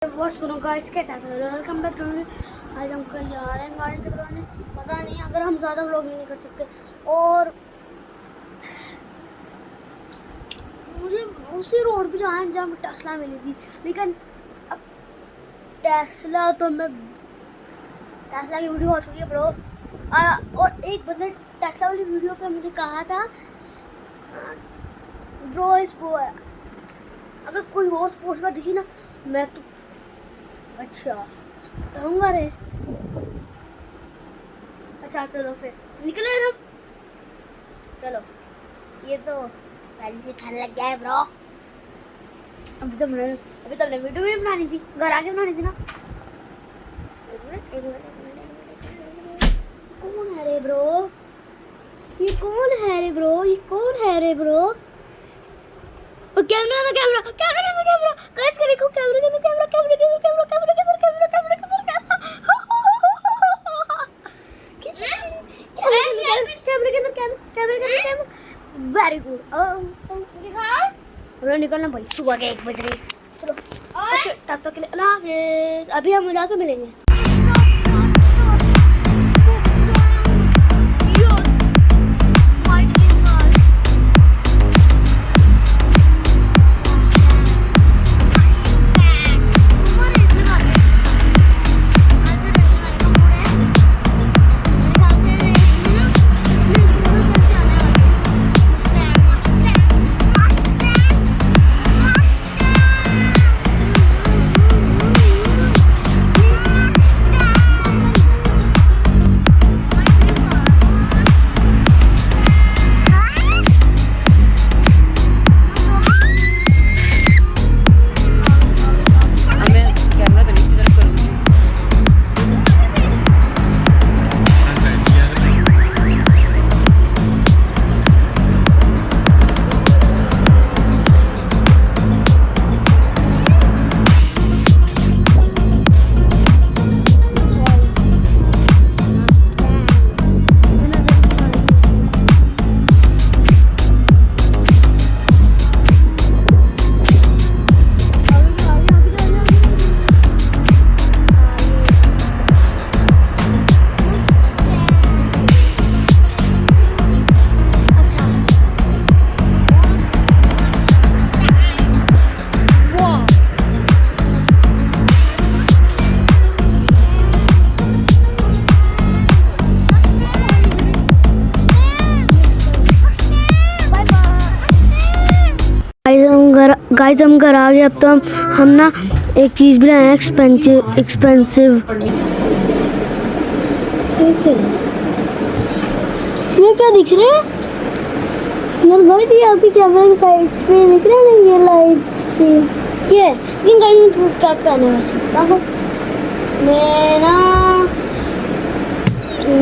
What's going on guys, कैसे हैं? Welcome back to. आज हम कहीं जा रहे हैं गाड़ी चलाने। पता नहीं अगर हम ज़्यादा व्लॉगिंग नहीं कर सकते। और मुझे उसी रोड पे जाना है जहाँ टेस्ला मिली थी, लेकिन अब टेस्ला तो मैं टेस्ला की वीडियो हो चुकी है ब्रो। और एक बंदे टेस्ला वाली वीडियो पे मुझे कहा था ब्रो इसको अगर कोई और स्पोर्ट्स कार दिखी ना मैं तो अच्छा बताऊंगा रे। अच्छा चलो फिर निकले हम। चलो ये तो पहले से ठंड लग गया है ब्रो। अभी तो हमने वीडियो भी बनानी थी, घर आके बनानी थी ना। एक मिनट कौन है रे ब्रो? ये कौन है रे ब्रो? ये कौन है रे ब्रो? कैमरा ना कैमरा कैमरा ना कैमरा गाइस करे को कैमरा ना camera camera camera camera camera camera camera camera camera very good. दिखा निकलना भाई, सुबह के 1 बज रहे। चलो तब तक के लिए अल्लाह हाफिज़। अभी हम जाके मिलेंगे। गाइस हम घर आ गए। अब तो हम ना एक चीज़ भी लाए हैं एक्सपेंसिव। ये क्या दिख रहे हैं? मेरे गाइस ये आपकी कैमरे की साइड्स पे दिख रहे हैं ना, ये लाइट सी क्या है? लेकिन गाइस मैं क्या करना है वैसे देखो।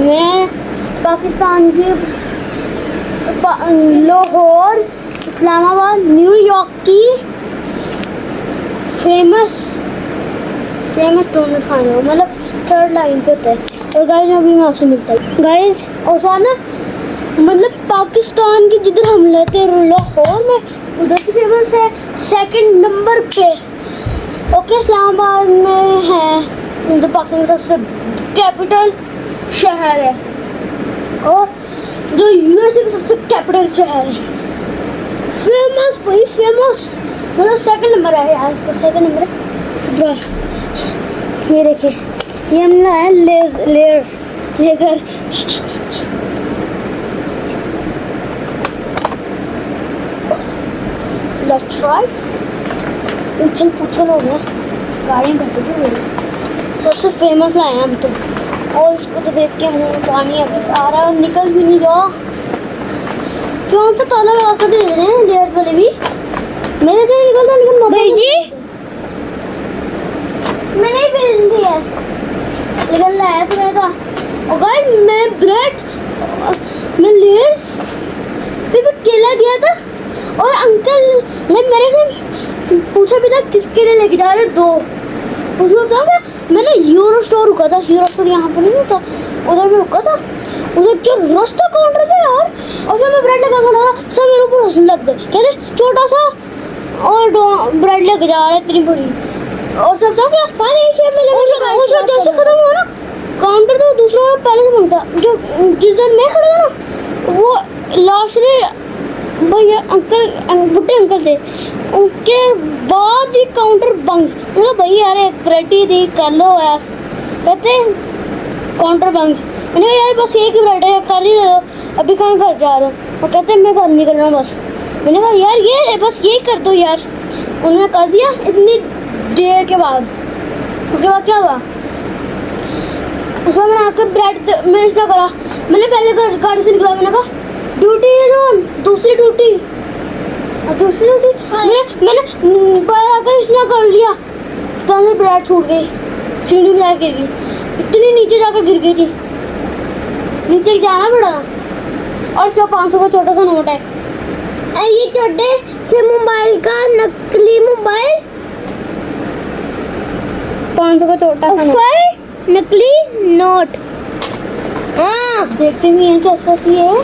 मैं पाकिस्तान के लाहौर, इस्लामाबाद, न्यूयॉर्क की फेमस डोनट खाने हो, मतलब 3rd लाइन पे होता है। और गाइस अभी मैं आपसे मिलता हूँ गाइस। और साथ ना मतलब पाकिस्तान की जिधर हम लेते हैं लाहौर में, उधर की फेमस है 2nd नंबर पे। ओके इस्लामाबाद में है जो पाकिस्तान का सबसे कैपिटल शहर है, और जो यूएसए का सबसे कैपिटल शहर है। फेमस भाई फेमस, मतलब 2nd नंबर है यार, 2nd नंबर है। ये देखिए ये हम लाए लेज़र। Let's try. पूछो लोग ना गाड़ी में बैठे थे मेरे, सबसे फेमस लाए हैं हम तो। और इसको तो देख के मुँह पानी अभी आ रहा है और निकल भी नहीं रहा। कौन सा ताला लगा कर दे रहे हैं लेयर वाले भी? मेरे से निकल रहा, लेकिन भाई जी मैंने ही पहन दिया लेकिन लाया तो मैं था। और गाइस मैं ब्रेड मैं लेयर्स पे भी केला दिया था, और अंकल ने मेरे से पूछा भी था किसके लिए लेके जा रहे 2। उसको क्या मैंने यूरो स्टोर रुका था, यूरो स्टोर यहाँ पर नहीं होता, उधर में रुका था। उधर जो रास्ता काउंटर था यार, और जब मैं ब्रेड लगा खड़ा था सब मेरे ऊपर हंसने लग गए। कहते छोटा सा और ब्रेड लेके जा रहा है इतनी बड़ी। और सब तो क्या जैसे खत्म हुआ ना काउंटर, तो दूसरा वाला पहले से मांगता। जो जिस दिन मैं खड़ा था ना, वो लास्ट में भैया अंकल बुढ़े अंकल थे, उनके बाद ही काउंटर बंद। मतलब भैया यार एक वैरायटी थी, कर लो यार। कहते काउंटर बंद। मैंने कहा यार बस एक ही वैरायटी है, कर ही दो, अभी कहाँ घर जा रहे हो। और कहते मैं घर निकल रहा हूँ बस। मैंने कहा यार ये बस यही कर दो यार। उन्होंने कर दिया इतनी देर के बाद। उसके बाद क्या हुआ, उसके बाद मैंने आके ब्रेड मैंने इसका करा। मैंने पहले गाड़ी से निकला, मैंने कहा ड्यूटी है जो दूसरी ड्यूटी मैंने बाहर आकर इसने कर लिया। तो मेरी ब्रेड छूट गई, सीढ़ी में जाकर गिर गई, इतनी नीचे जाकर गिर गई थी, नीचे जाना पड़ा। और इसका 500 का छोटा सा नोट है। ये छोटे से मोबाइल का नकली मोबाइल, 500 का छोटा सा नोट, नकली नोट। हाँ देखते भी हैं कैसा सी है।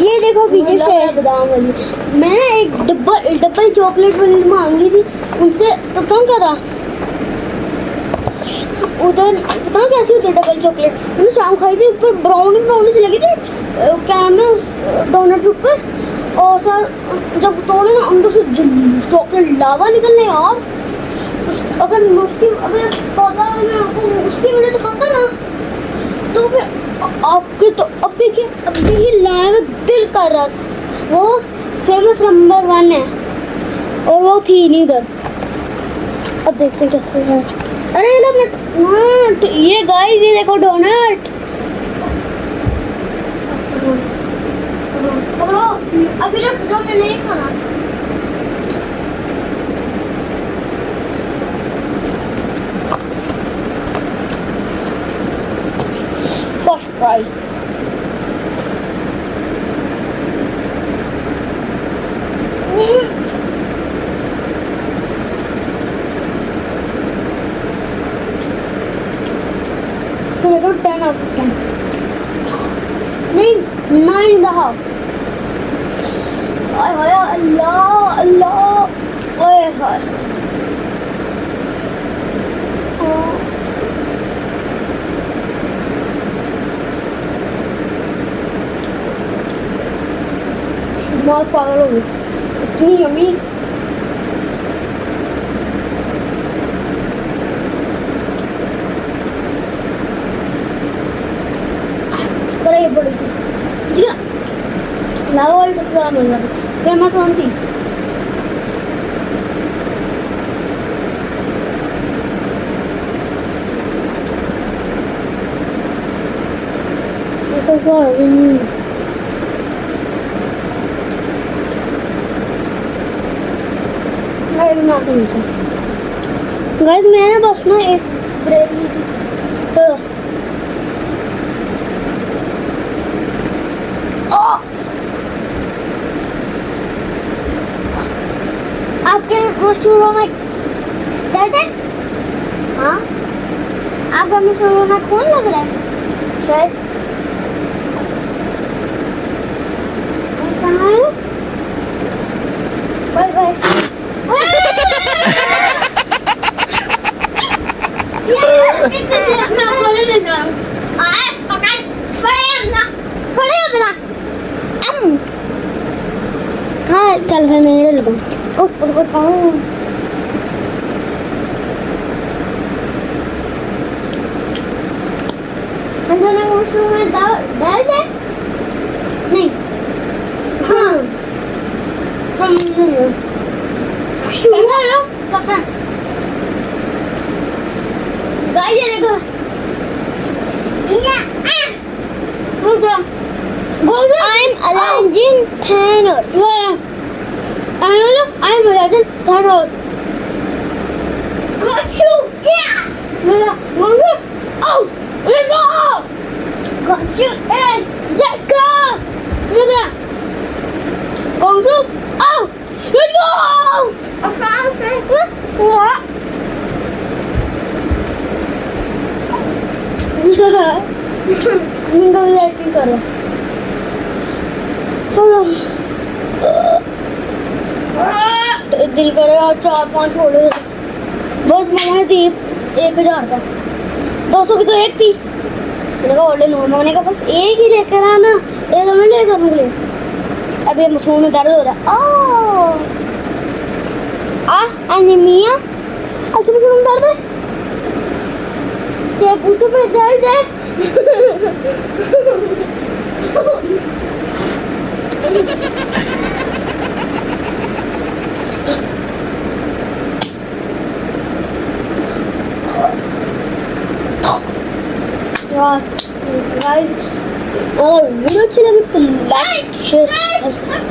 ये देखो पीछे से बादाम वाली। मैंने एक डबल चॉकलेट वाली मांगी थी उनसे, तो कौन क्या था उधर, पता कैसी होती है डबल चॉकलेट। मैंने शाम खाई थी, ऊपर ब्राउनी सी लगी थी क्या में उस डोनट के ऊपर। और सर जब तोड़े ना अंदर से चॉकलेट लावा निकलने यार। अगर पौधा में आपको उसकी वीडियो दिखाता ना, तो फिर आपके तो अभी ही लाने का दिल कर रहा था। वो फेमस नंबर 1 है और वो थी नहीं इधर। अब देखते कैसे है। अरे ये डोनट, ये गाइस ये देखो डोनट। अभी तक खत्म नहीं खाना। First try. तो मेरे को 10 out of 10 नहीं 9.5। ओए होए अल्लाह अल्लाह ओए होए। बहुत पागल हो गई, इतनी यम्मी। ये बड़ी थी ठीक है, लावा वाली सबसे ज़्यादा मिल रहा था, फेमस वन थी। गाइस मैंने बस ना एक ब्रेक ली थी, तो आपके मशहूरों में दर्द है? हाँ आपका मशहूरों में खून लग रहा है शायद। कहाँ है? Bye bye. चल फिर मैं ले लेता हूँ। डाल दे नहीं। हाँ देखो I'm Aladdin Thanos. I'm Aladdin Thanos. Got you. Yeah. Oh, let's go. Got you. Let's go. Gong Su. Oh, let's go. What? Mingle lighting करो। दिल करे और 4-5 छोड़े। बस मामा ने दी 1000 का, 200 की तो एक थी। मैंने कहा ऑर्डर नो, मैंने कहा बस एक ही लेकर आना, एक हमें लेकर निकले। अब ये मसूम में दर्द हो रहा है। अनिमिया अब मसूम दर्द है, ते पूछो पे दर्द है। यार गाइस, अगर वीडियो अच्छी लगी तो लाइक शेयर सब्सक्राइब।